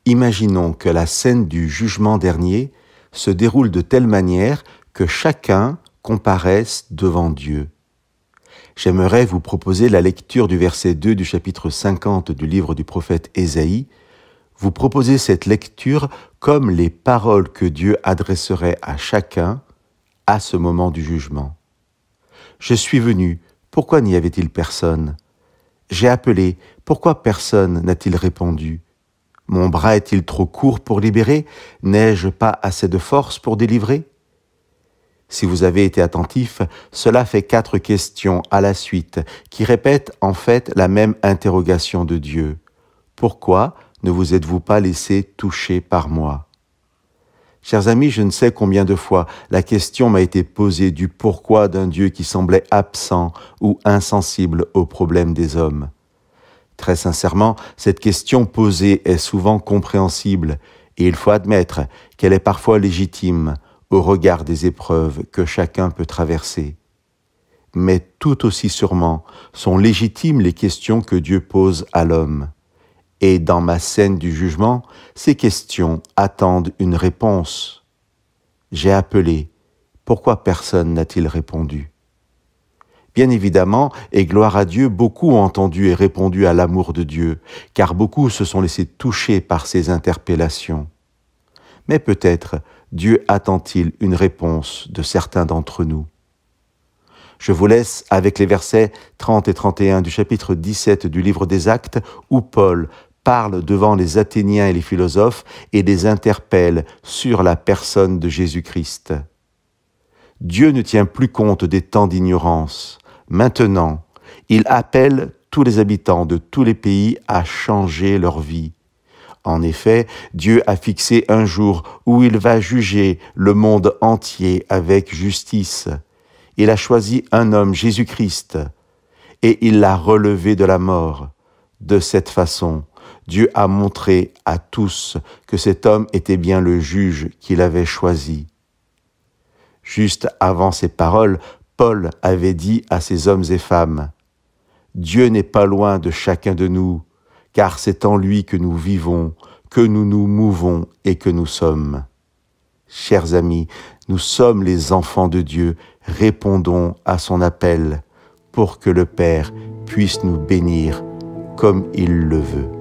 Imaginons que la scène du jugement dernier se déroule de telle manière que chacun comparaisse devant Dieu. J'aimerais vous proposer la lecture du verset 2 du chapitre 50 du livre du prophète Ésaïe. Vous proposez cette lecture comme les paroles que Dieu adresserait à chacun à ce moment du jugement. Je suis venu, pourquoi n'y avait-il personne? J'ai appelé, pourquoi personne n'a-t-il répondu? Mon bras est-il trop court pour libérer? N'ai-je pas assez de force pour délivrer? Si vous avez été attentif, cela fait 4 questions à la suite qui répètent en fait la même interrogation de Dieu. Pourquoi ne vous êtes-vous pas laissé toucher par moi? Chers amis, je ne sais combien de fois la question m'a été posée du pourquoi d'un Dieu qui semblait absent ou insensible aux problèmes des hommes. Très sincèrement, cette question posée est souvent compréhensible et il faut admettre qu'elle est parfois légitime au regard des épreuves que chacun peut traverser. Mais tout aussi sûrement sont légitimes les questions que Dieu pose à l'homme. Et dans ma scène du jugement, ces questions attendent une réponse. J'ai appelé, pourquoi personne n'a-t-il répondu? Bien évidemment, et gloire à Dieu, beaucoup ont entendu et répondu à l'amour de Dieu, car beaucoup se sont laissés toucher par ces interpellations. Mais peut-être Dieu attend-il une réponse de certains d'entre nous. Je vous laisse avec les versets 30 et 31 du chapitre 17 du livre des Actes, où Paul parle devant les Athéniens et les philosophes et les interpelle sur la personne de Jésus-Christ. Dieu ne tient plus compte des temps d'ignorance. Maintenant, il appelle tous les habitants de tous les pays à changer leur vie. En effet, Dieu a fixé un jour où il va juger le monde entier avec justice. Il a choisi un homme, Jésus-Christ, et il l'a relevé de la mort. De cette façon, Dieu a montré à tous que cet homme était bien le juge qu'il avait choisi. Juste avant ces paroles, Paul avait dit à ces hommes et femmes, « Dieu n'est pas loin de chacun de nous, car c'est en lui que nous vivons, que nous nous mouvons et que nous sommes. » Chers amis, nous sommes les enfants de Dieu, répondons à son appel pour que le Père puisse nous bénir comme il le veut.